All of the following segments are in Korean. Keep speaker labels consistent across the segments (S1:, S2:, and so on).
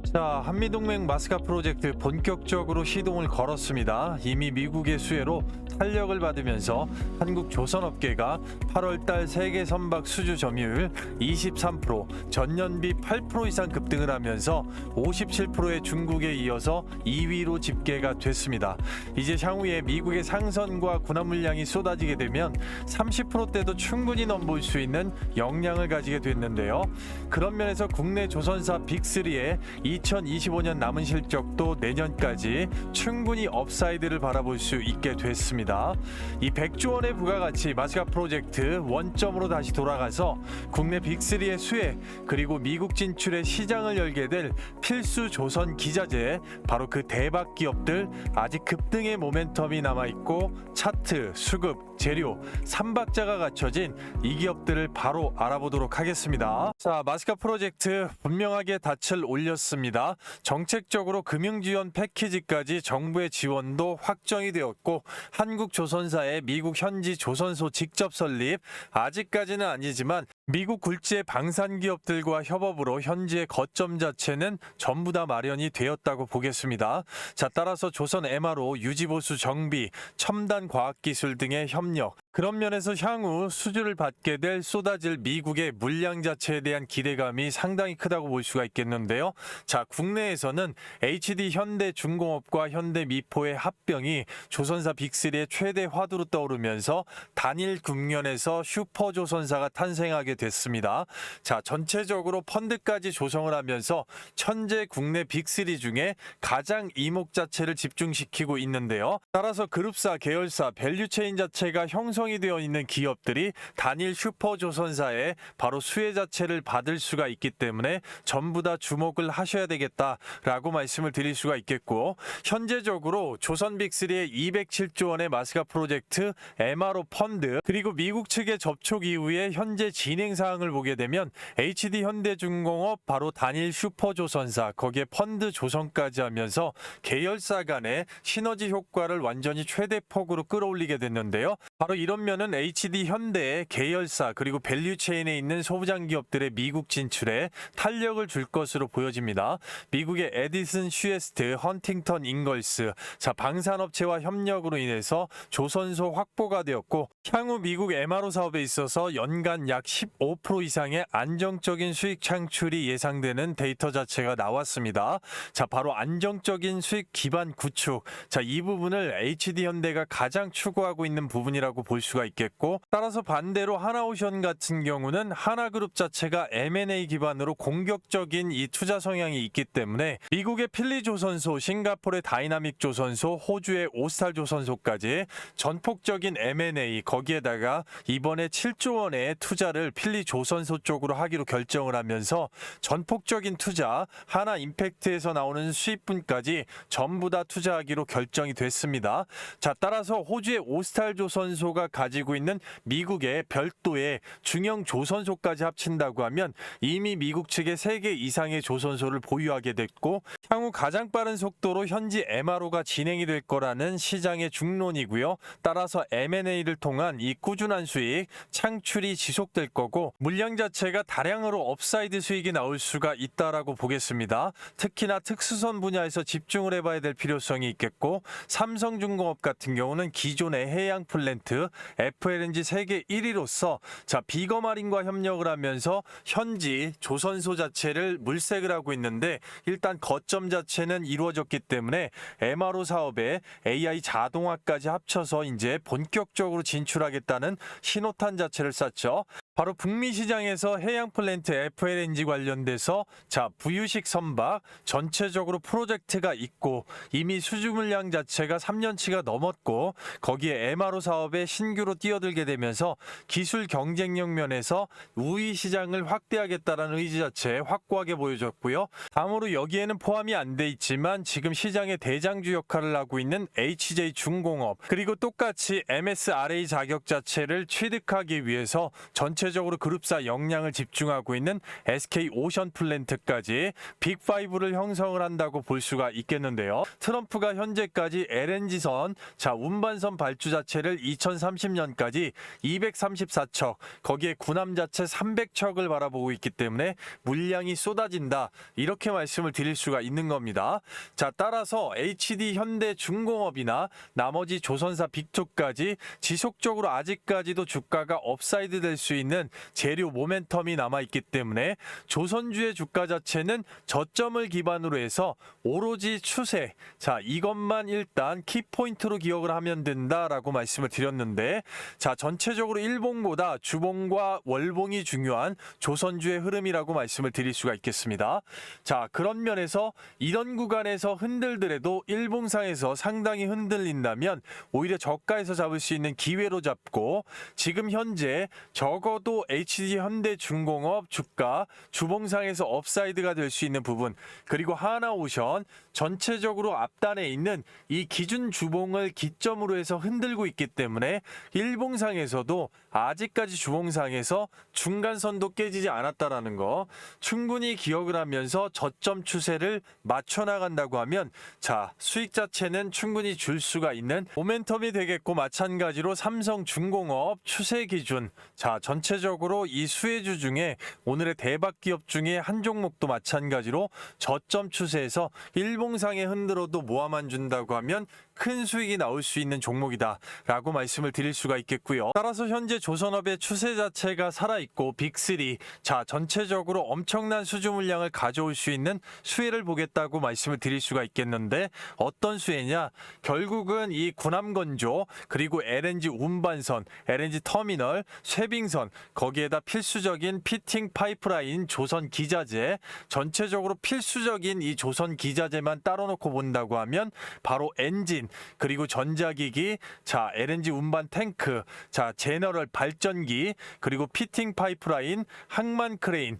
S1: 자, 한미동맹 마스카 프로젝트 본격적으로 시동을 걸었습니다. 이미 미국의 수혜로 탄력을 받으면서 한국 조선업계가 8월달 세계 선박 수주 점유율 23%, 전년비 8% 이상 급등을 하면서 57%의 중국에 이어서 2위로 집계가 됐습니다. 이제 향후에 미국의 상선과 군함 물량이 쏟아지게 되면 30%대도 충분히 넘볼 수 있는 역량을 가지게 됐는데요. 그런 면에서 국내 조선사 빅3의 2025년 남은 실적도 내년까지 충분히 업사이드를 바라볼 수 있게 됐습니다. 이 100조 원의 부가가치 마스카 프로젝트 원점으로 다시 돌아가서 국내 빅3의 수혜 그리고 미국 진출의 시장을 열게 될 필수 조선 기자재, 바로 그 대박 기업들 아직 급등의 모멘텀이 남아있고 차트, 수급, 재료, 3박자가 갖춰진 이 기업들을 바로 알아보도록 하겠습니다. 자, 마스카 프로젝트 분명하게 닻을 올렸습니다. 정책적으로 금융지원 패키지까지 정부의 지원도 확정이 되었고, 한국 조선사의 미국 현지 조선소 직접 설립, 아직까지는 아니지만 미국 굴지의 방산 기업들과 협업으로 현지의 거점 자체는 전부 다 마련이 되었다고 보겠습니다. 자, 따라서 조선 MRO 유지보수 정비, 첨단 과학기술 등의 협력, 그런 면에서 향후 수주를 받게 될 쏟아질 미국의 물량 자체에 대한 기대감이 상당히 크다고 볼 수가 있겠는데요. 자, 국내에서는 HD 현대중공업과 현대미포의 합병이 조선사 빅3의 최대 화두로 떠오르면서 단일 국면에서 슈퍼조선사가 탄생하게 됐습니다. 자, 전체적으로 펀드까지 조성을 하면서 현재 국내 빅3 중에 가장 이목 자체를 집중시키고 있는데요. 따라서 그룹사, 계열사, 밸류체인 자체가 형성이 되어 있는 기업들이 단일 슈퍼조선사의 바로 수혜 자체를 받을 수가 있기 때문에 전부 다 주목을 하셔야 되겠다라고 말씀을 드릴 수가 있겠고, 현재적으로 조선 빅3의 207조 원의 마스카 프로젝트 MRO 펀드, 그리고 미국 측의 접촉 이후에 현재 진행 사항을 보게 되면 HD 현대중공업 바로 단일 슈퍼조선사, 거기에 펀드 조성까지 하면서 계열사 간의 시너지 효과를 완전히 최대폭으로 끌어올리게 됐는데요. 바로 이런 면은 HD 현대의 계열사 그리고 밸류체인에 있는 소부장 기업들의 미국 진출에 탄력을 줄 것으로 보여집니다. 미국의 에디슨, 슈에스트, 헌팅턴 잉걸스, 자, 방산업체와 협력으로 인해서 조선소 확보가 되었고, 향후 미국 MRO 사업에 있어서 연간 약 15% 이상의 안정적인 수익 창출이 예상되는 데이터 자체가 나왔습니다. 자, 바로 안정적인 수익 기반 구축, 자, 이 부분을 HD 현대가 가장 추구하고 있는 부분이라고 볼 수가 있겠고, 따라서 반대로 하나오션 같은 경우는 하나그룹 자체가 M&A 기반으로 공격적인 이 투자 성향이 있기 때문에 미국의 필리조선소, 싱가포르의 다이나믹조선소, 호주의 오스탈조선소까지 전폭적인 M&A, 거기에다가 이번에 7조 원의 투자를 필리조선소 쪽으로 하기로 결정을 하면서 전폭적인 투자, 하나 임팩트에서 나오는 수입분까지 전부 다 투자하기로 결정이 됐습니다. 자, 따라서 호주의 오스탈조선소가 가지고 있는 미국의 별도의 중형 조선소까지 합친다고 하면 이미 미국 측의 3개 이상의 조선소를 보유하게 됐고, 향후 가장 빠른 속도로 현지 MRO가 진행이 될 거라는 시장의 중론이고요. 따라서 M&A를 통한 이 꾸준한 수익 창출이 지속될 거고, 물량 자체가 다량으로 업사이드 수익이 나올 수가 있다라고 보겠습니다. 특히나 특수선 분야에서 집중을 해봐야 될 필요성이 있겠고, 삼성중공업 같은 경우는 기존의 해양 플랜트 FLNG 세계 1위로서 자, 비거마린과 협력을 하면서 현지 조선소 자체를 물색을 하고 있는데, 일단 거점 자체는 이루어졌기 때문에 MRO 사업에 AI 자동화까지 합쳐서 이제 본격적으로 진출하겠다는 신호탄 자체를 쐈죠. 바로 북미 시장에서 해양 플랜트 FLNG 관련돼서 자, 부유식 선박 전체적으로 프로젝트가 있고, 이미 수주 물량 자체가 3년치가 넘었고, 거기에 MRO 사업에 신규로 뛰어들게 되면서 기술 경쟁력 면에서 우위 시장을 확대하겠다는 의지 자체 확고하게 보여졌고요. 다음으로 여기에는 포함이 안 돼 있지만 지금 시장의 대장주 역할을 하고 있는 HJ중공업, 그리고 똑같이 MSRA 자격 자체를 취득하기 위해서 전체 전체적으로 그룹사 역량을 집중하고 있는 SK 오션 플랜트까지 빅5를 형성을 한다고 볼 수가 있겠는데요. 트럼프가 현재까지 LNG선, 운반선 발주 자체를 2030년까지 234척, 거기에 군함 자체 300척을 바라보고 있기 때문에 물량이 쏟아진다, 이렇게 말씀을 드릴 수가 있는 겁니다. 따라서 HD 현대중공업이나 나머지 조선사 빅2까지 지속적으로 아직까지도 주가가 업사이드 될 수 있는 재료 모멘텀이 남아있기 때문에 조선주의 주가 자체는 저점을 기반으로 해서 오로지 추세, 이것만 일단 키포인트로 기억을 하면 된다라고 말씀을 드렸는데, 전체적으로 일봉보다 주봉과 월봉이 중요한 조선주의 흐름이라고 말씀을 드릴 수가 있겠습니다. 그런 면에서 이런 구간에서 흔들더라도 일봉상에서 상당히 흔들린다면 오히려 저가에서 잡을 수 있는 기회로 잡고, 지금 현재 적어도 HD 현대중공업 주가 주봉상에서 업사이드가 될 수 있는 부분, 그리고 하나오션 전체적으로 앞단에 있는 이 기준 주봉을 기점으로 해서 흔들고 있기 때문에 일봉상에서도 아직까지 주봉상에서 중간선도 깨지지 않았다라는 거 충분히 기억을 하면서 저점 추세를 맞춰 나간다고 하면 수익 자체는 충분히 줄 수가 있는 모멘텀이 되겠고, 마찬가지로 삼성중공업 추세 기준, 전체적으로 이 수혜주 중에 오늘의 대박 기업 중에 한 종목도 마찬가지로 저점 추세에서 일봉상에 흔들어도 모아만 준다고 하면 큰 수익이 나올 수 있는 종목이다 라고 말씀을 드릴 수가 있겠고요. 따라서 현재 조선업의 추세 자체가 살아있고 빅3, 전체적으로 엄청난 수주 물량을 가져올 수 있는 수혜를 보겠다고 말씀을 드릴 수가 있겠는데, 어떤 수혜냐, 결국은 이 군함건조, 그리고 LNG 운반선, LNG 터미널, 쇄빙선, 거기에다 필수적인 피팅 파이프라인, 조선 기자재, 전체적으로 필수적인 이 조선 기자재만 따로 놓고 본다고 하면 바로 엔진, 그리고 전자기기, LNG 운반 탱크, 제너럴 발전기, 그리고 피팅 파이프라인, 항만 크레인,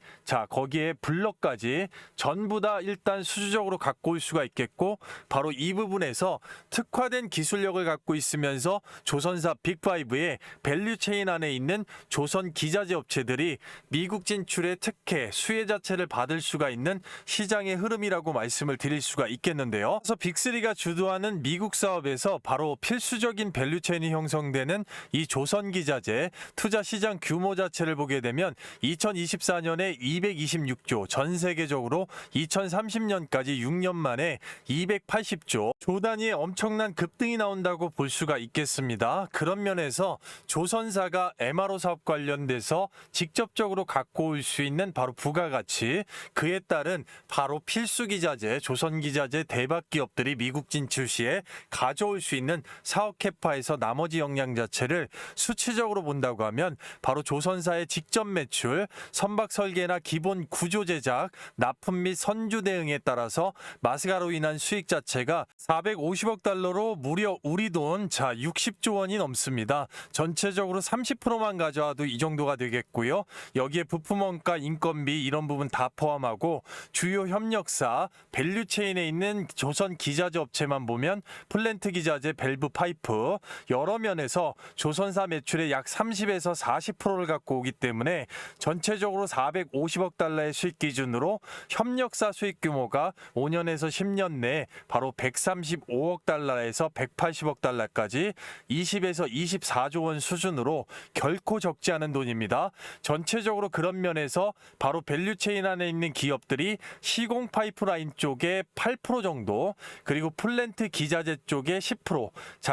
S1: 거기에 블럭까지 전부 다 일단 수주적으로 갖고 올 수가 있겠고, 바로 이 부분에서 특화된 기술력을 갖고 있으면서 조선사 빅5의 밸류체인 안에 있는 조선 기자재 업체들이 미국 진출의 특혜, 수혜 자체를 받을 수가 있는 시장의 흐름이라고 말씀을 드릴 수가 있겠는데요. 그래서 빅3가 주도하는 미국 사업에서 바로 필수적인 밸류체인이 형성되는 이 조선 기자재 투자 시장 규모 자체를 보게 되면 2024년에 226조, 전 세계적으로 2030년까지 6년 만에 280조, 조 단위의 엄청난 급등이 나온다고 볼 수가 있겠습니다. 그런 면에서 조선사가 MRO 사업 관련돼서 직접적으로 갖고 올 수 있는 바로 부가가치, 그에 따른 바로 필수 기자재, 조선 기자재 대박 기업들이 미국 진출 시에 가져올 수 있는 사업 캐파에서 나머지 역량 자체를 수치적으로 본다고 하면 바로 조선사의 직접 매출, 선박 설계나 기본 구조 제작, 납품 및 선주 대응에 따라서 마스가로 인한 수익 자체가 450억 달러로 무려 우리 돈 60조 원이 넘습니다. 전체적으로 30%만 가져와도 이 정도가 되겠고요. 여기에 부품 원가, 인건비 이런 부분 다 포함하고 주요 협력사, 밸류체인에 있는 조선 기자재 업체만 보면 플랜트 기자재, 밸브 파이프, 여러 면에서 조선사 매출의 약 30에서 40%를 갖고 오기 때문에 전체적으로 450억 달러의 수익 기준으로 협력사 수익 규모가 5년에서 10년 내 바로 135억 달러에서 180억 달러까지 20에서 24조 원 수준으로 결코 적지 않은 돈입니다. 전체적으로 그런 면에서 바로 밸류체인 안에 있는 기업들이 시공 파이프라인 쪽에 8% 정도, 그리고 플랜트 기자재 쪽에 10%,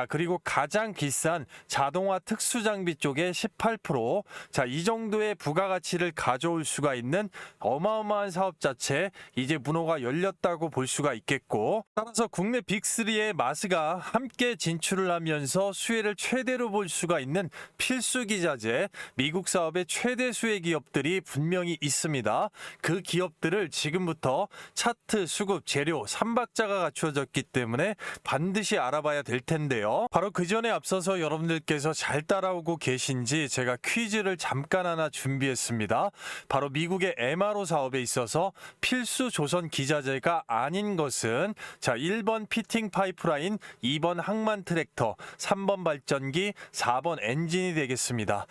S1: 그리고 가장 비싼 자동화 특수장비 쪽에 18%, 이 정도의 부가가치를 가져올 수가 있는 어마어마한 사업 자체, 이제 문호가 열렸다고 볼 수가 있겠고, 따라서 국내 빅3의 마스가 함께 진출을 하면서 수혜를 최대로 볼 수가 있는 필수 기자재, 미국 사업의 최대 수혜 기업들이 분명히 있습니다. 그 기업들을 지금부터 차트, 수급, 재료, 3박자가 갖추어졌기 때문에 반드시 알아봐야 될 텐데요. 바로 그 전에 앞서서 여러분들께서 잘 따라오고 계신지 제가 퀴즈를 잠깐 하나 준비했습니다. 바로 미국의 MRO 사업에 있어서 필수 조선 기자재가 아닌 것은 1번 피팅 파이프라인, 2번 항만 트랙터, 3번 발전기, 4번 엔진이 되겠습니다.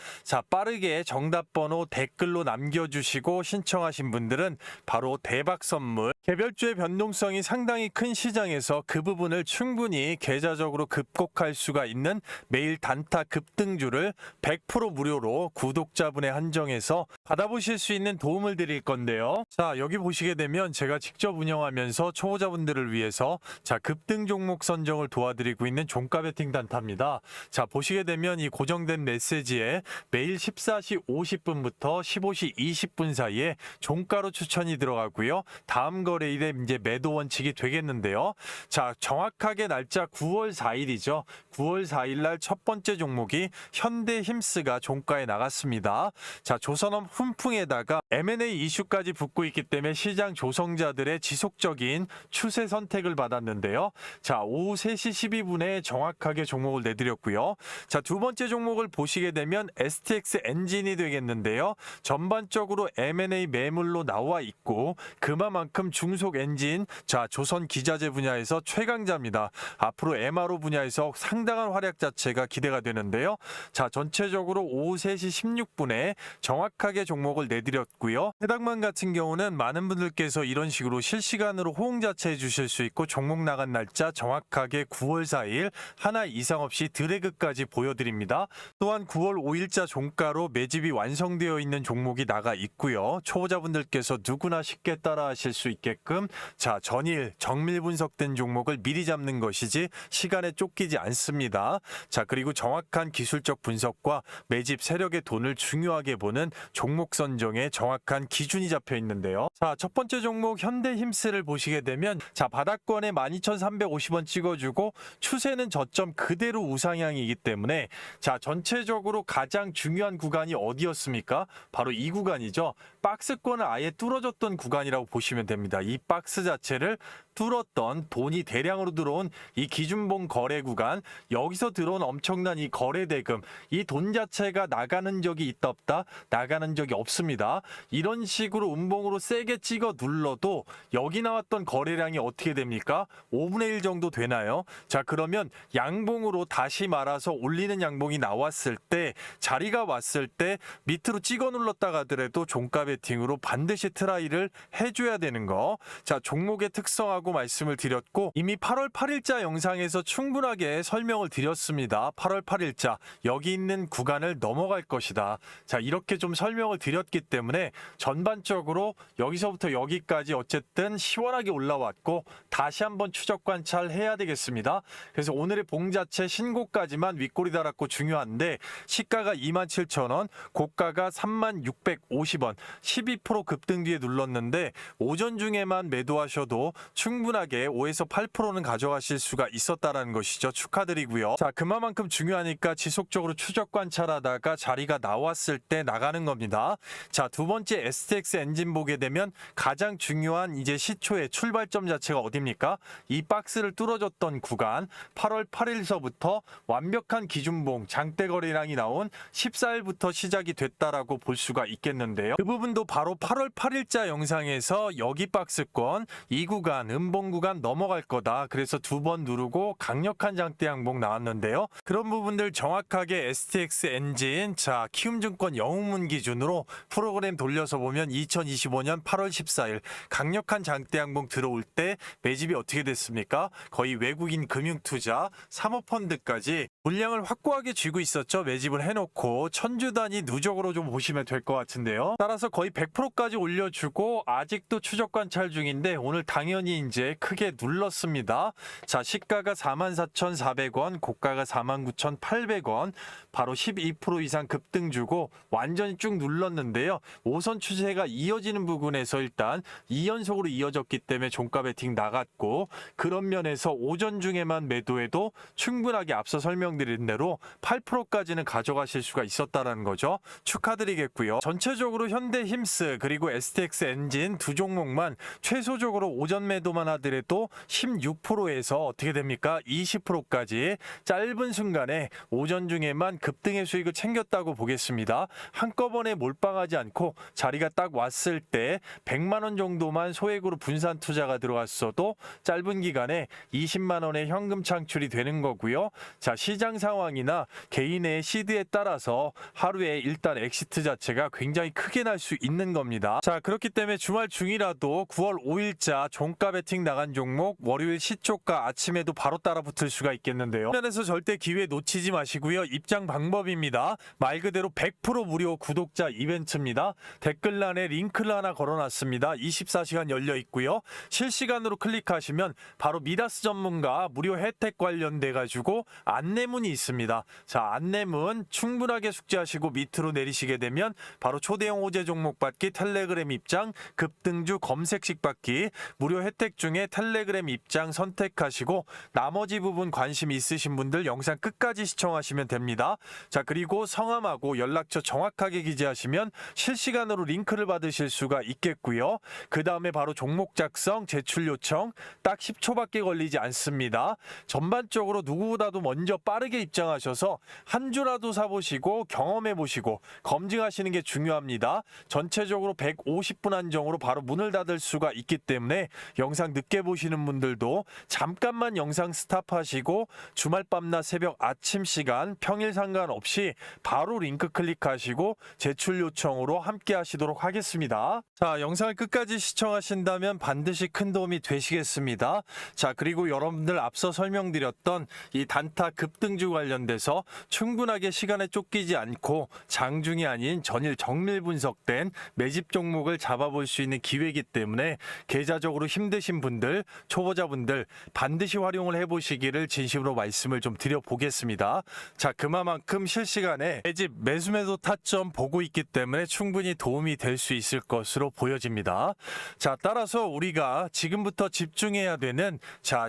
S1: 빠른 빠르게 정답 번호 댓글로 남겨주시고 신청하신 분들은 바로 대박 선물, 개별주의 변동성이 상당히 큰 시장에서 그 부분을 충분히 계좌적으로 급곡할 수가 있는 매일 단타 급등주를 100% 무료로 구독자분에 한정해서 받아보실 수 있는 도움을 드릴 건데요. 자, 여기 보시게 되면 제가 직접 운영하면서 초보자분들을 위해서 급등 종목 선정을 도와드리고 있는 종가 베팅 단타입니다. 자, 보시게 되면 이 고정된 메시지에 매일 14시 50분부터 15시 20분 사이에 종가로 추천이 들어가고요. 다음 거래일에 이제 매도 원칙이 되겠는데요. 자, 정확하게 날짜 9월 4일이죠. 9월 4일 날 첫 번째 종목이 현대힘스가 종가에 나갔습니다. 자, 조선업 훈풍에다가 M&A 이슈까지 붙고 있기 때문에 시장 조성자들의 지속적인 추세 선택을 받았는데요. 자, 오후 3시 12분에 정확하게 종목을 내드렸고요. 자, 두 번째 종목을 보시게 되면 STX 엔진이 되겠는데요. 전반적으로 M&A 매물로 나와 있고 그만큼 중속 엔진, 자, 조선 기자재 분야에서 최강자입니다. 앞으로 MRO 분야에서 상당한 활약 자체가 기대가 되는데요. 자, 전체적으로 오후 3시 16분에 정확하게 종목을 내드렸고요. 해당만 같은 경우는 많은 분들께서 이런 식으로 실시간으로 호응 자체해 주실 수 있고 종목 나간 날짜 정확하게 9월 4일 하나 이상 없이 드래그까지 보여드립니다. 또한 9월 5일자 종가로 매집이 완성되어 있는 종목이 나가 있고요. 초보자분들께서 누구나 쉽게 따라 하실 수 있게끔 자, 전일 정밀 분석된 종목을 미리 잡는 것이지 시간에 쫓기지 않습니다. 자, 그리고 정확한 기술적 분석과 매집 세력의 돈을 중요하게 보는 종목 선정에 정확한 기준이 잡혀 있는데요. 자, 첫 번째 종목 현대힘스를 보시게 되면 자, 바닥권에 12,350원 찍어주고 추세는 저점 그대로 우상향이기 때문에 자, 전체적으로 가장 중요한 구간이 어디였습니까? 바로 이 구간이죠. 박스권을 아예 뚫어줬던 구간이라고 보시면 됩니다. 이 박스 자체를 뚫었던 돈이 대량으로 들어온 이 기준봉 거래 구간, 여기서 들어온 엄청난 이 거래 대금, 이 돈 자체가 나가는 적이 있다 없다? 나가는 적이 없습니다. 이런 식으로 음봉으로 세게 찍어 눌러도 여기 나왔던 거래량이 어떻게 됩니까? 5분의 1 정도 되나요? 자, 그러면 양봉으로 다시 말아서 올리는 양봉이 나왔을 때, 자리가 왔을 때 밑으로 찍어 눌렀다가 하더라도 종가 베팅으로 반드시 트라이를 해줘야 되는 거. 자, 종목의 특성하고 말씀을 드렸고 이미 8월 8일자 영상에서 충분하게 설명을 드렸습니다. 8월 8일자 여기 있는 구간을 넘어갈 것이다. 자, 이렇게 좀 설명을 드렸기 때문에 전반적으로 여기서부터 여기까지 어쨌든 시원하게 올라왔고 다시 한번 추적 관찰해야 되겠습니다. 그래서 오늘의 봉 자체 신고까지만 윗꼬리 달았고 중요한데 시가가 27,000원, 고가가 36,50원, 12% 급등 뒤에 눌렀는데 오전 중에만 매도하셔도 충분하게 5에서 8%는 가져가실 수가 있었다라는 것이죠. 축하드리고요. 자, 그만큼 중요하니까 지속적으로 추적 관찰하다가 자리가 나왔을 때 나가는 겁니다. 자, 두 번째 STX 엔진 보게 되면 가장 중요한 이제 시초의 출발점 자체가 어딥니까? 이 박스를 뚫어줬던 구간 8월 8일서부터 완벽한 기준봉 장대 거래량이 나온 14일부터 시작이 됐다라고 볼 수가 있겠는데요. 그 부분도 바로 8월 8일자 영상에서 여기 박스권 이 구간 음봉 구간 넘어갈 거다. 그래서 두 번 누르고 강력한 장대 양봉 나왔는데요. 그런 부분들 정확하게 STX 엔진, 자, 키움증권 영웅문 기준으로 프로그램 돌려서 보면 2025년 8월 14일 강력한 장대 양봉 들어올 때 매집이 어떻게 됐습니까? 거의 외국인 금융투자, 사모펀드까지 물량을 확고하게 쥐고 있었죠. 매집을 해놓고 천주 단위 누적으로 좀 보시면 될 것 같은데요. 따라서 거의 100%까지 올려주고 아직도 추적 관찰 중인데 오늘 당연히 이제 크게 눌렀습니다. 자, 시가가 44,400원, 고가가 49,800원, 바로 12% 이상 급등 주고 완전히 쭉 눌렀는데요. 5선 추세가 이어지는 부분에서 일단 2연속으로 이어졌기 때문에 종가 베팅 나갔고 그런 면에서 오전 중에만 매도해도 충분하게 앞서 설명드린 대로 8%까지는 가져가실 수가 있었다는 거죠. 축하드리겠고요. 전체적으로 현대힘스 그리고 STX 엔진 두 종목만 최소적으로 오전 매도만 하더라도 16%에서 어떻게 됩니까? 20%까지 짧은 순간에 오전 중에만 급등의 수익을 챙겼다고 보겠습니다. 한꺼번에 몰빵하지 않고 자리가 딱 왔을 때 100만 원 정도만 소액으로 분산 투자가 들어갔어도 짧은 기간에 20만 원의 현금 창출이 되는 거고요. 자, 시장 시장 상황이나 개인의 시드에 따라서 하루에 일단 엑시트 자체가 굉장히 크게 날 수 있는 겁니다. 자, 그렇기 때문에 주말 중이라도 9월 5일자 종가 베팅 나간 종목 월요일 시초가 아침에도 바로 따라붙을 수가 있겠는데요. 화면에서 절대 기회 놓치지 마시고요. 입장 방법입니다. 말 그대로 100% 무료 구독자 이벤트입니다. 댓글란에 링크를 하나 걸어놨습니다. 24시간 열려 있고요. 실시간으로 클릭하시면 바로 미다스 전문가 무료 혜택 관련돼 가지고 안내문이 있습니다. 자, 안내문 충분하게 숙지하시고 밑으로 내리시게 되면 바로 초대형 호재 종목 받기, 텔레그램 입장, 급등주 검색식 받기, 무료 혜택 중에 텔레그램 입장 선택하시고 나머지 부분 관심 있으신 분들 영상 끝까지 시청하시면 됩니다. 자, 그리고 성함하고 연락처 정확하게 기재하시면 실시간으로 링크를 받으실 수가 있겠고요. 그 다음에 바로 종목 작성, 제출 요청 딱 10초밖에 걸리지 않습니다. 전반적으로 누구보다도 먼저 빠르게 입장하셔서 한 주라도 사보시고 경험해보시고 검증하시는 게 중요합니다. 전체적으로 150분 한정으로 바로 문을 닫을 수가 있기 때문에 영상 늦게 보시는 분들도 잠깐만 영상 스탑하시고 주말 밤낮 새벽 아침 시간 평일 상관없이 바로 링크 클릭하시고 제출 요청으로 함께 하시도록 하겠습니다. 자, 영상을 끝까지 시청하신다면 반드시 큰 도움이 되시겠습니다. 자, 그리고 여러분들 앞서 설명드렸던 이 단타 급등주 관련돼서 충분하게 시간에 쫓기지 않고 장중이 아닌 전일 정밀 분석된 매집 종목을 잡아볼 수 있는 기회이기 때문에 계좌적으로 힘드신 분들, 초보자분들 반드시 활용을 해보시기를 진심으로 말씀을 좀 드려보겠습니다. 자, 그만큼 실시간에 매집 매수매도 타점 보고 있기 때문에 충분히 도움이 될 수 있을 것으로 보여집니다. 자, 따라서 우리가 지금부터 집중해야 되는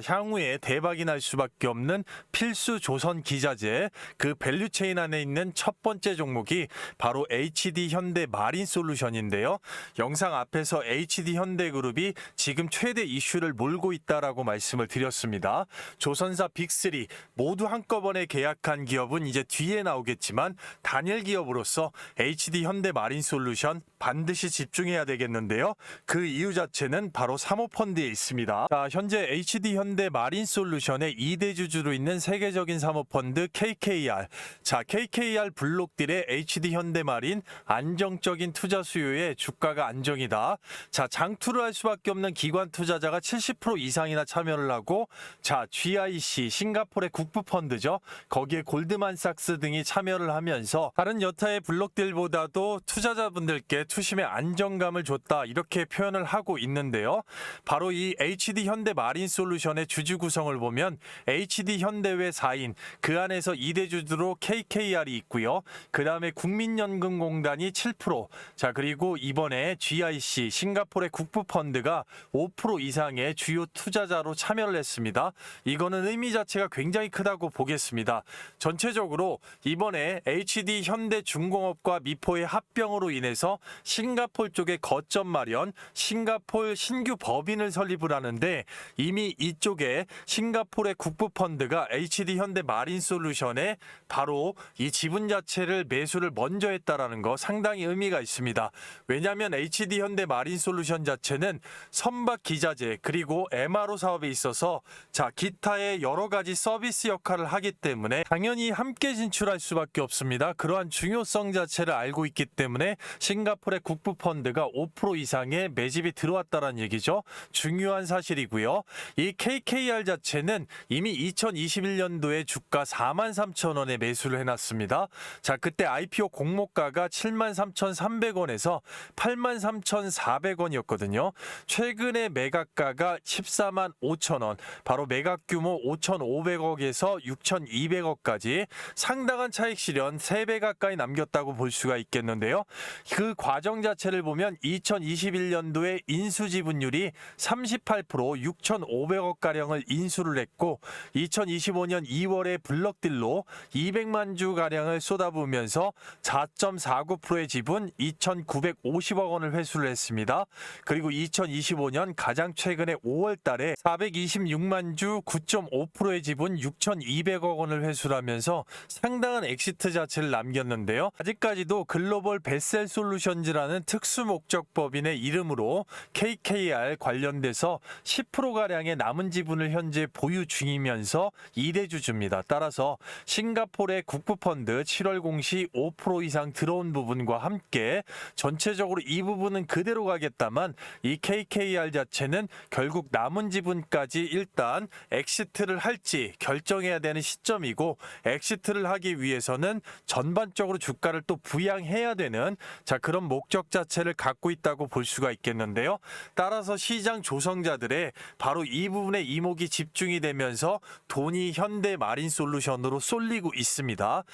S1: 향후에 대박이 날 수밖에 없는 필수 조선 기자재 그 밸류체인 안에 있는 첫 번째 종목이 바로 HD 현대 마린 솔루션인데요. 영상 앞에서 HD 현대그룹이 지금 최대 이슈를 몰고 있다라고 말씀을 드렸습니다. 조선사 빅3 모두 한꺼번에 계약한 기업은 이제 뒤에 나오겠지만 단일 기업으로서 HD 현대 마린 솔루션 반드시 집중해야 되겠는데요. 그 이유 자체는 바로 사모펀드에 있습니다. 자, 현재 HD 현대 마린 솔루션의 2대 주주로 있는 세계적인 사모펀드 KKR. 자, KKR 블록딜의 HD 현대 마린 안정적인 투자 수요에 주가가 안정이다. 자, 장투를 할 수밖에 없는 기관 투자자가 70% 이상이나 참여를 하고, 자, GIC 싱가포르의 국부 펀드죠. 거기에 골드만삭스 등이 참여를 하면서 다른 여타의 블록딜보다도 투자자분들께 투심의 안정감을 줬다 이렇게 표현을 하고 있는데요. 바로 이 HD 현대 마린 솔루션의 주주 구성을 보면 HD 현대외 4인 그 안에서 2대 주주로 KKR이 있고요. 그 다음에 국민연금공단이 7%, 자, 그리고 이번에 GIC 싱가포르의 국부 펀드가 5% 이상의 주요 투자자로 참여를 했습니다. 이거는 의미 자체가 굉장히 크다고 보겠습니다. 전체적으로 이번에 HD 현대중공업과 미포의 합병으로 인해서 싱가포르 쪽에 거점 마련, 싱가포르 신규 법인을 설립을 하는데 이미 이쪽에 싱가포르의 국부 펀드가 HD 현대 마린 솔루션에 바로 이 지분 자체를 매수를 먼저 했다라는 거 상당히 의미가 있습니다. 왜냐하면 HD 현대 마린 솔루션 자체는 선박 기자재 그리고 MRO 사업에 있어서 자, 기타의 여러 가지 서비스 역할을 하기 때문에 당연히 함께 진출할 수밖에 없습니다. 그러한 중요성 자체를 알고 있기 때문에 싱가포르의 국부 펀드가 5% 이상의 매집이 들어왔다는 얘기죠. 중요한 사실이고요. 이 KKR 자체는 이미 2021년도에 주가 43,000원에 매수를 해놨습니다. 자, 그때 IPO 공모가가 73,300원에서 83,400원이었거든요. 최근에 매각가가 145,000원, 바로 매각 규모 5,500억에서 6,200억까지 상당한 차익 실현 3배 가까이 남겼다고 볼 수가 있겠는데요. 그 과정 자체를 보면 2021년도에 인수 지분율이 38% 6,500억가량을 인수를 했고 2025년 2월에 블럭딜로 200만 주가량을 쏟아부으면서 4.49%의 지분 2,950억 원을 회수를 했습니다. 그리고 2025년 가장 최근에 5월 달에 426만 주 9.5%의 지분 6,200억 원을 회수하면서 상당한 엑시트 자체를 남겼는데요. 아직까지도 글로벌 베셀 솔루션즈라는 특수 목적 법인의 이름으로 KKR 관련돼서 10%가량의 남은 지분을 현재 보유 중이면서 2대 주주입니다. 따라서 싱가포르의 국부펀드 7월 공시 5% 이상 들어온 부분과 함께 전체적으로 이 부분은 그대로 가겠다만 이 KKR 자체는 결국 남은 지분까지 일단 엑시트를 할지 결정해야 되는 시점이고, 엑시트를 하기 위해서는 전반적으로 주가를 또 부양해야 되는 그런 목적 자체를 갖고 있다고 볼 수가 있겠는데요. 따라서 시장 조성자들의 바로 이 부분에 이목이 집중이 되면서 돈이 현대 마린솔루션으로 쏠리고 있습니다.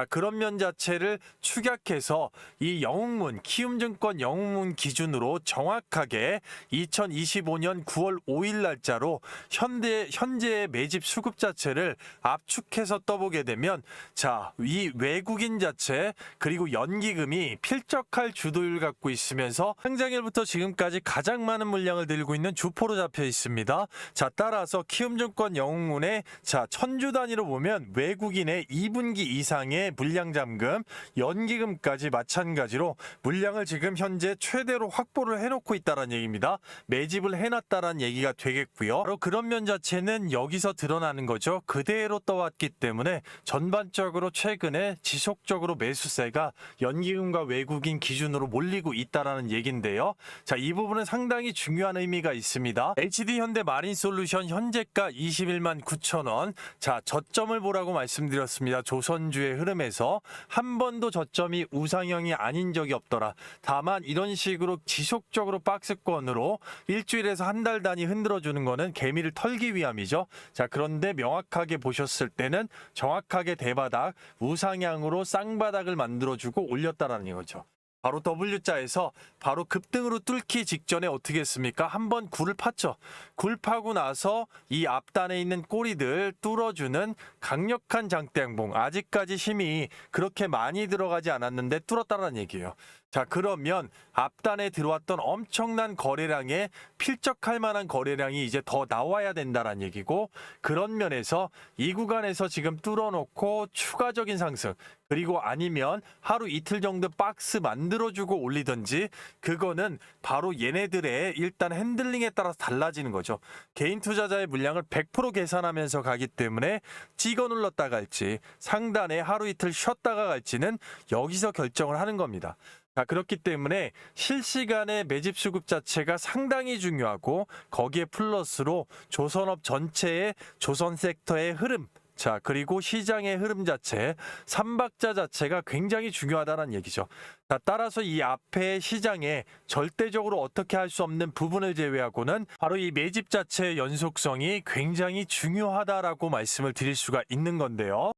S1: 그런 면 자체를 축약해서 이 영웅문, 키움증권 영웅문 기준으로 정확하게 2025년 9월 5일 날짜로 현재의 매집 수급 자체를 압축해서 떠보게 되면 이 외국인 자체 그리고 연기금이 필적할 주도율 갖고 있으면서 상장일부터 지금까지 가장 많은 물량을 들고 있는 주포로 잡혀 있습니다. 따라서 키움증권 영웅문의 1000주 단위로 보면 외국인의 2분기 이상의 물량 잠금, 연기금까지 마찬가지로 물량을 지금 현재 최대로 확보를 해놓고 있다는 얘기입니다. 매집을 해놨다는 얘기가 되겠고요. 바로 그런 면 자체는 여기서 드러나는 거죠. 그대로 떠왔기 때문에 전반적으로 최근에 지속적으로 매수세가 연기금과 외국인 기준으로 몰리고 있다라는 얘기인데요. 이 부분은 상당히 중요한 의미가 있습니다. HD현대 마린솔루션 현재가 21만 9천 원. 저점을 보라고 말씀드렸습니다. 조선주의 흐름에서 한 번도 저점이 우상형이 아닌 적이 없더라. 다만 이런 식으로 지속적으로 박스권으로 일주일에서 한 달 단위 흔들어주는 거는 개미를 털기 위함이죠. 그런데 명확하게 보셨을 때는 정확하게 대바닥, 우상향으로 쌍바닥을 만들어주고 올렸다라는 거죠. 바로 W자에서 바로 급등으로 뚫기 직전에 어떻게 했습니까? 한번 굴을 팠죠. 굴 파고 나서 이 앞단에 있는 꼬리들 뚫어주는 강력한 장대양봉. 아직까지 힘이 그렇게 많이 들어가지 않았는데 뚫었다는 얘기예요. 그러면 앞단에 들어왔던 엄청난 거래량에 필적할 만한 거래량이 이제 더 나와야 된다는 얘기고, 그런 면에서 이 구간에서 지금 뚫어놓고 추가적인 상승, 그리고 아니면 하루 이틀 정도 박스 만들어주고 올리든지, 그거는 바로 얘네들의 일단 핸들링에 따라서 달라지는 거죠. 개인 투자자의 물량을 100% 계산하면서 가기 때문에 찍어 눌렀다 갈지 상단에 하루 이틀 쉬었다가 갈지는 여기서 결정을 하는 겁니다. 그렇기 때문에 실시간의 매집 수급 자체가 상당히 중요하고, 거기에 플러스로 조선업 전체의 조선 섹터의 흐름, 그리고 시장의 흐름 자체, 삼박자 자체가 굉장히 중요하다는 얘기죠. 따라서 이 앞에 시장에 절대적으로 어떻게 할 수 없는 부분을 제외하고는 바로 이 매집 자체의 연속성이 굉장히 중요하다라고 말씀을 드릴 수가 있는 건데요.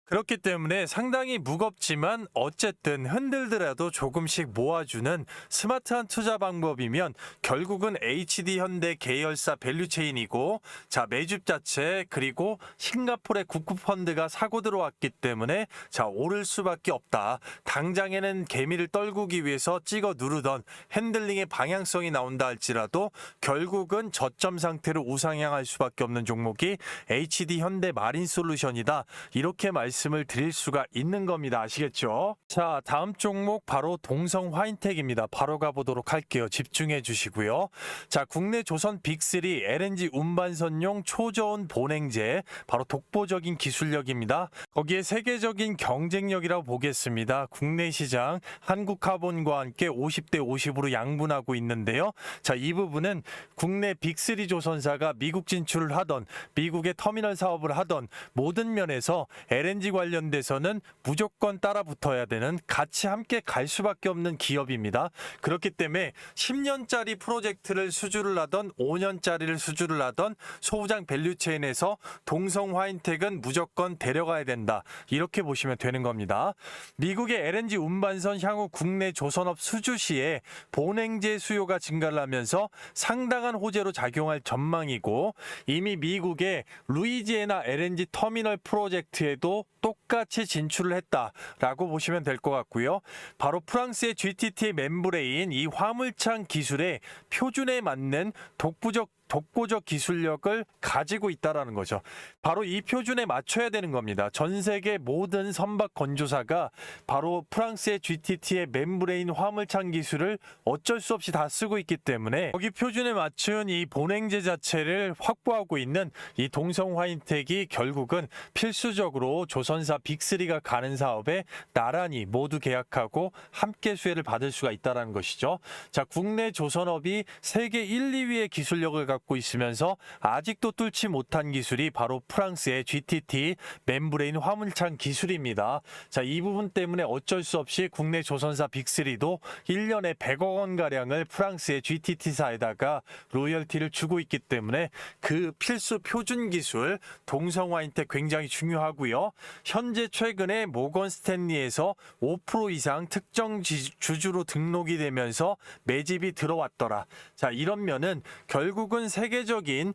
S1: 그렇기 때문에 상당히 무겁지만 어쨌든 흔들더라도 조금씩 모아주는 스마트한 투자 방법이면 결국은 HD 현대 계열사 밸류체인이고, 자, 매집 자체 그리고 싱가포르의 국부펀드가 사고 들어왔기 때문에 자, 오를 수밖에 없다. 당장에는 개미를 떨구기 위해서 찍어 누르던 핸들링의 방향성이 나온다 할지라도 결국은 저점 상태로 우상향할 수밖에 없는 종목이 HD 현대 마린솔루션이다. 이렇게 말씀을 드릴 수가 있는 겁니다. 아시겠죠? 자, 다음 종목 바로 동성 화인텍입니다. 바로 가보도록 할게요. 집중해 주시고요. 자, 국내 조선 빅3 LNG 운반선용 초저온 본행제, 바로 독보적인 기술력입니다. 거기에 세계적인 경쟁력이라고 보겠습니다. 국내 시장 한국카본과 함께 50대 50으로 양분하고 있는데요. 자, 이 부분은 국내 빅3 조선사가 미국 진출을 하던, 미국의 터미널 사업을 하던 모든 면에서 LNG 관련돼서는 무조건 따라 붙어야 되는, 같이 함께 갈 수밖에 없는 기업입니다. 그렇기 때문에 10년짜리 프로젝트를 수주를 하던 5년짜리를 수주를 하던 소부장 밸류체인에서 동성 화인텍은 무조건 데려가야 된다. 이렇게 보시면 되는 겁니다. 미국의 LNG 운반선 향후 국내 조선업 수주 시에 본행제 수요가 증가를 하면서 상당한 호재로 작용할 전망이고, 이미 미국의 루이지애나 LNG 터미널 프로젝트에도 똑같이 진출을 했다라고 보시면 될 것 같고요. 바로 프랑스의 GTT 멤브레인, 이 화물창 기술의 표준에 맞는 독보적 기술력을 가지고 있다라는 거죠. 바로 이 표준에 맞춰야 되는 겁니다. 전 세계 모든 선박 건조사가 바로 프랑스의 GTT의 멤브레인 화물창 기술을 어쩔 수 없이 다 쓰고 있기 때문에 거기 표준에 맞춘 이 본행제 자체를 확보하고 있는 이 동성 화인텍이 결국은 필수적으로 조선사 빅3가 가는 사업에 나란히 모두 계약하고 함께 수혜를 받을 수가 있다는 것이죠. 자, 국내 조선업이 세계 1, 2위의 기술력을 갖고 있으면서 아직도 뚫지 못한 기술이 바로 프랑스의 GTT 멤브레인 화물창 기술입니다. 자, 이 부분 때문에 어쩔 수 없이 국내 조선사 빅3도 1년에 100억 원가량을 프랑스의 GTT사에다가 로열티를 주고 있기 때문에 그 필수 표준 기술 동성 화인텍 굉장히 중요하고요. 현재 최근에 모건 스탠리에서 5% 이상 특정 주주로 등록이 되면서 매집이 들어왔더라. 자, 이런 면은 결국은 세계적인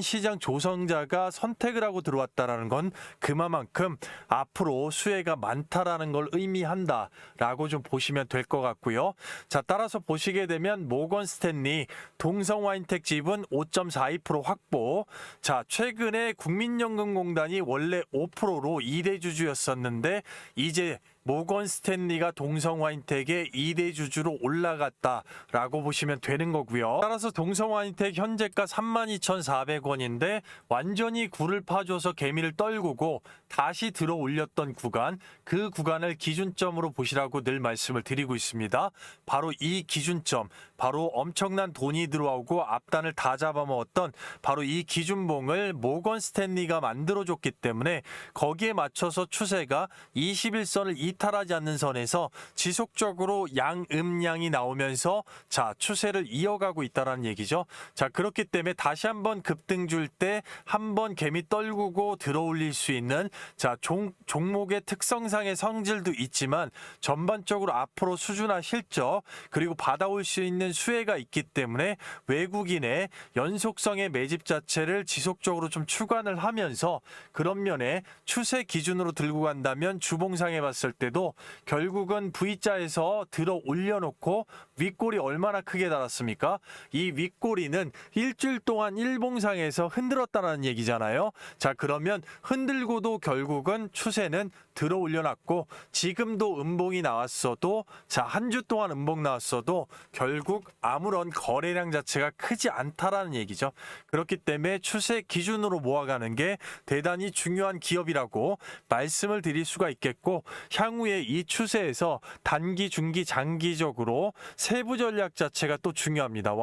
S1: 시장 조성자가 선택을 하고 들어왔다라는 건 그만큼 앞으로 수혜가 많다라는 걸 의미한다라고 좀 보시면 될 것 같고요. 자, 따라서 보시게 되면 모건 스탠리 동성 화인텍 지분 5.42% 확보. 자, 최근에 국민연금공단이 원래 5%로 2대 주주였었는데 이제 모건 스탠리가 동성 화인텍의 2대 주주로 올라갔다라고 보시면 되는 거고요. 따라서 동성 화인텍 현재가 32,400원인데 완전히 굴을 파줘서 개미를 떨구고 다시 들어 올렸던 구간, 그 구간을 기준점으로 보시라고 늘 말씀을 드리고 있습니다. 바로 이 기준점, 바로 엄청난 돈이 들어오고 앞단을 다 잡아먹었던 바로 이 기준봉을 모건 스탠리가 만들어줬기 때문에 거기에 맞춰서 추세가 21선을 이탈하지 않는 선에서 지속적으로 양음량이 나오면서 자, 추세를 이어가고 있다는 얘기죠. 자, 그렇기 때문에 다시 한번 급등 줄 때 한번 개미 떨구고 들어 올릴 수 있는, 자, 종목의 특성상의 성질도 있지만 전반적으로 앞으로 수준화 실적 그리고 받아올 수 있는 수혜가 있기 때문에 외국인의 연속성의 매집 자체를 지속적으로 좀 추간을 하면서 그런 면에 추세 기준으로 들고 간다면 주봉상에 봤을 때도 결국은 V자에서 들어 올려놓고 윗골이 얼마나 크게 달았습니까? 이 윗골이는 일주일 동안 일봉상에서 흔들었다는 얘기잖아요. 자, 그러면 흔들고도 결국은 추세는 들어 올려놨고 지금도 음봉이 나왔어도, 자, 한 주 동안 음봉 나왔어도 결국 아무런 거래량 자체가 크지 않다라는 얘기죠. 그렇기 때문에 추세 기준으로 모아가는 게 대단히 중요한 기업이라고 말씀을 드릴 수가 있겠고, 향후에 이 추세에서 단기, 중기, 장기적으로 세부 전략 자체가 또 중요합니다.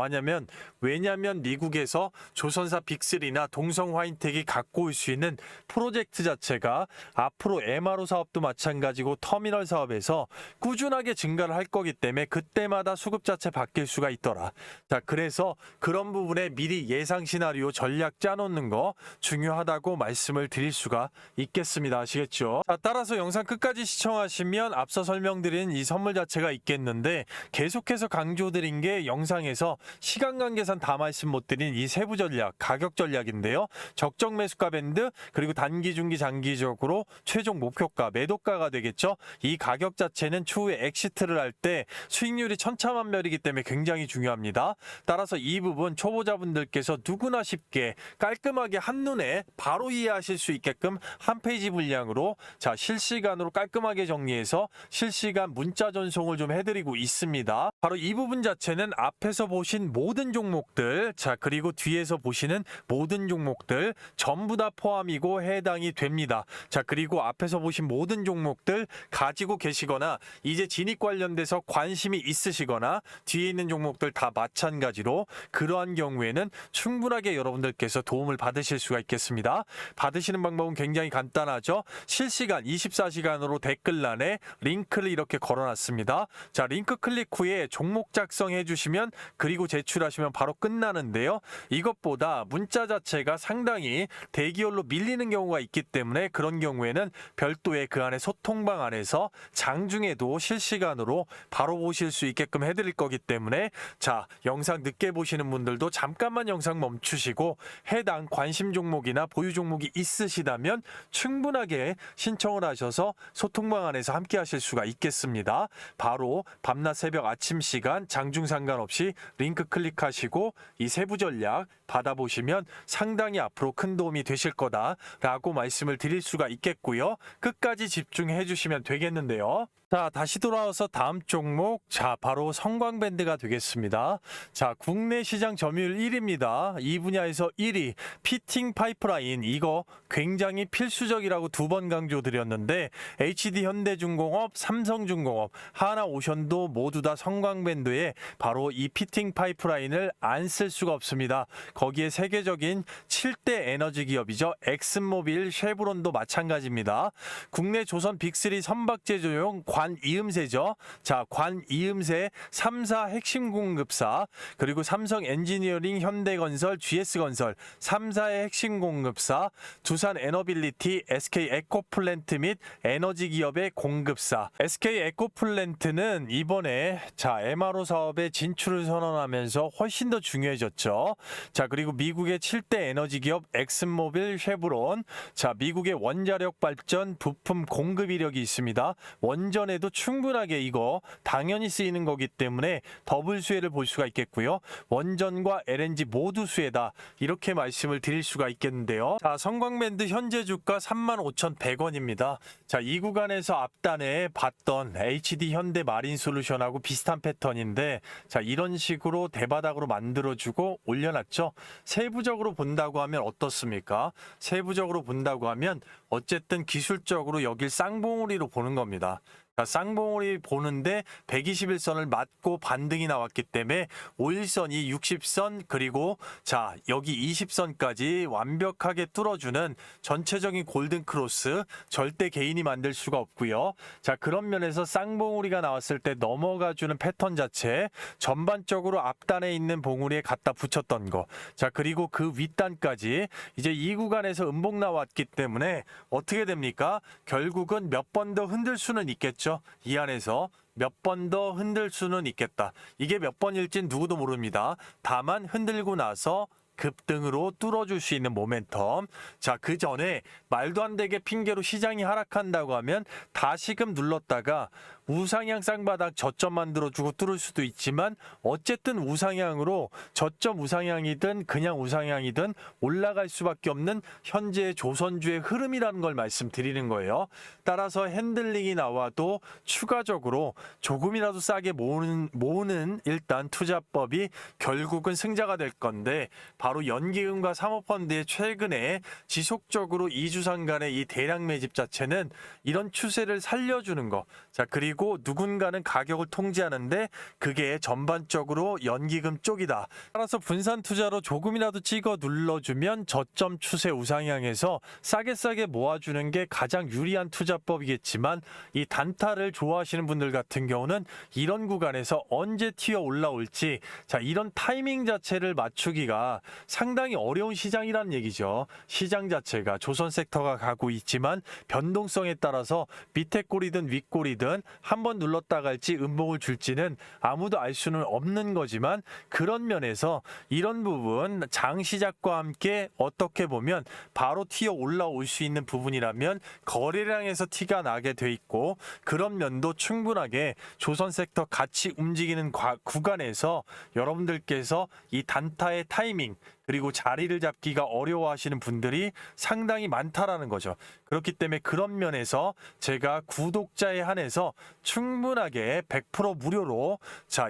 S1: 왜냐면 미국에서 조선사 빅3나 동성 화인텍이 갖고 올 수 있는 프로젝트 자체가 앞으로 MRO MRO 사업도 마찬가지고 터미널 사업에서 꾸준하게 증가를 할 거기 때문에 그때마다 수급 자체 바뀔 수가 있더라. 자, 그래서 그런 부분에 미리 예상 시나리오 전략 짜놓는 거 중요하다고 말씀을 드릴 수가 있겠습니다. 아시겠죠? 자, 따라서 영상 끝까지 시청하시면 앞서 설명드린 이 선물 자체가 있겠는데 계속해서 강조드린 게 영상에서 시간 관계상 다 말씀 못 드린 이 세부 전략, 가격 전략인데요. 적정 매수가 밴드 그리고 단기, 중기, 장기적으로 최종 목표가, 매도가가 되겠죠. 이 가격 자체는 추후에 엑시트를 할 때 수익률이 천차만별이기 때문에 굉장히 중요합니다. 따라서 이 부분 초보자분들께서 누구나 쉽게 깔끔하게 한눈에 바로 이해하실 수 있게끔 한 페이지 분량으로 자 실시간으로 깔끔하게 정리해서 실시간 문자 전송을 좀 해드리고 있습니다. 바로 이 부분 자체는 앞에서 보신 모든 종목들, 자 그리고 뒤에서 보시는 모든 종목들 전부 다 포함이고 해당이 됩니다. 자 그리고 앞에서 보신 모든 종목들 가지고 계시거나 이제 진입 관련돼서 관심이 있으시거나 뒤에 있는 종목들 다 마찬가지로 그러한 경우에는 충분하게 여러분들께서 도움을 받으실 수가 있겠습니다. 받으시는 방법은 굉장히 간단하죠. 실시간 24시간으로 댓글란에 링크를 이렇게 걸어놨습니다. 자 링크 클릭 후에 종목 작성해 주시면 그리고 제출하시면 바로 끝나는데요. 이것보다 문자 자체가 상당히 대기열로 밀리는 경우가 있기 때문에 그런 경우에는 별도의 그 안에 소통방 안에서 장중에도 실시간으로 바로 보실 수 있게끔 해드릴 거기 때문에 자 영상 늦게 보시는 분들도 잠깐만 영상 멈추시고 해당 관심 종목이나 보유 종목이 있으시다면 충분하게 신청을 하셔서 소통방 안에서 함께 하실 수가 있겠습니다. 바로 밤낮 새벽 아침 시간 장중 상관없이 링크 클릭하시고 이 세부 전략 받아보시면 상당히 앞으로 큰 도움이 되실 거다라고 말씀을 드릴 수가 있겠고요. 끝까지 집중해 주시면 되겠는데요. 자 다시 돌아와서 다음 종목 자 바로 성광밴드가 되겠습니다. 자 국내 시장 점유율 1위입니다. 이 분야에서 1위 피팅 파이프라인 이거 굉장히 필수적이라고 두 번 강조드렸는데 HD 현대중공업, 삼성중공업, 하나오션도 모두 다 성광밴드에 바로 이 피팅 파이프라인을 안 쓸 수가 없습니다. 거기에 세계적인 7대 에너지 기업이죠. 엑슨모빌, 쉐브론도 마찬가지입니다. 국내 조선 빅3 선박 제조용 관이음새죠. 자, 관이음새 3사 핵심 공급사 그리고 삼성 엔지니어링, 현대건설, GS건설 3사의 핵심 공급사, 두산 에너빌리티, SK 에코플랜트 및 에너지 기업의 공급사. SK 에코플랜트는 이번에 자 MRO 사업에 진출을 선언하면서 훨씬 더 중요해졌죠. 자 그리고 미국의 7대 에너지 기업 엑슨모빌, 쉐브론 자 미국의 원자력 발전 부품 공급 이력이 있습니다. 원전에도 충분하게 이거 당연히 쓰이는 거기 때문에 더블 수혜를 볼 수가 있겠고요. 원전과 LNG 모두 수혜다 이렇게 말씀을 드릴 수가 있겠는데요. 자 성광밴드 현재 주가 35,100원입니다. 자 이 구간에서 앞단에 봤던 HD 현대 마린솔루션하고 비슷한 패턴인데 자 이런 식으로 대바닥으로 만들어주고 올려놨죠. 세부적으로 본다고 하면 어떻습니까? 세부적으로 본다고 하면 어쨌든 기술적으로 여길 쌍봉우리로 보는 겁니다. 자, 쌍봉우리 보는데 121선을 맞고 반등이 나왔기 때문에 5일선이 60선 그리고 자 여기 20선까지 완벽하게 뚫어주는 전체적인 골든 크로스 절대 개인이 만들 수가 없고요. 자 그런 면에서 쌍봉우리가 나왔을 때 넘어가주는 패턴 자체 전반적으로 앞단에 있는 봉우리에 갖다 붙였던 거. 자 그리고 그 윗단까지 이제 이 구간에서 음봉 나왔기 때문에 어떻게 됩니까? 결국은 몇 번 더 흔들 수는 있겠죠. 이 안에서 몇 번 더 흔들 수는 있겠다. 이게 몇 번일진 누구도 모릅니다. 다만 흔들고 나서 급등으로 뚫어줄 수 있는 모멘텀. 자, 그 전에 말도 안 되게 핑계로 시장이 하락한다고 하면 다시금 눌렀다가 우상향 쌍바닥 저점 만들어주고 뚫을 수도 있지만 어쨌든 우상향으로 저점 우상향이든 그냥 우상향이든 올라갈 수밖에 없는 현재 조선주의 흐름이라는 걸 말씀드리는 거예요. 따라서 핸들링이 나와도 추가적으로 조금이라도 싸게 모으는 일단 투자법이 결국은 승자가 될 건데 바로 연기금과 사모펀드의 최근에 지속적으로 2주상간의 이 대량 매집 자체는 이런 추세를 살려주는 거. 자 그리고 그리고 누군가는 가격을 통제하는데 그게 전반적으로 연기금 쪽이다. 따라서 분산 투자로 조금이라도 찍어 눌러주면 저점 추세 우상향해서 싸게 모아주는 게 가장 유리한 투자법이겠지만 이 단타를 좋아하시는 분들 같은 경우는 이런 구간에서 언제 튀어 올라올지 이런 타이밍 자체를 맞추기가 상당히 어려운 시장이라는 얘기죠. 시장 자체가 조선 섹터가 가고 있지만 변동성에 따라서 밑에 꼬리든 윗꼬리든 한번 눌렀다 갈지 음봉을 줄지는 아무도 알 수는 없는 거지만 그런 면에서 이런 부분 장 시작과 함께 어떻게 보면 바로 튀어 올라올 수 있는 부분이라면 거래량에서 티가 나게 돼 있고 그런 면도 충분하게 조선 섹터 같이 움직이는 구간에서 여러분들께서 이 단타의 타이밍 그리고 자리를 잡기가 어려워하시는 분들이 상당히 많다라는 거죠. 그렇기 때문에 그런 면에서 제가 구독자에 한해서 충분하게 100% 무료로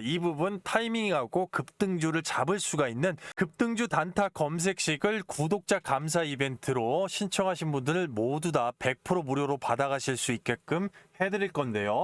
S1: 이 부분 타이밍하고 급등주를 잡을 수가 있는 급등주 단타 검색식을 구독자 감사 이벤트로 신청하신 분들 모두 다 100% 무료로 받아가실 수 있게끔 해드릴 건데요.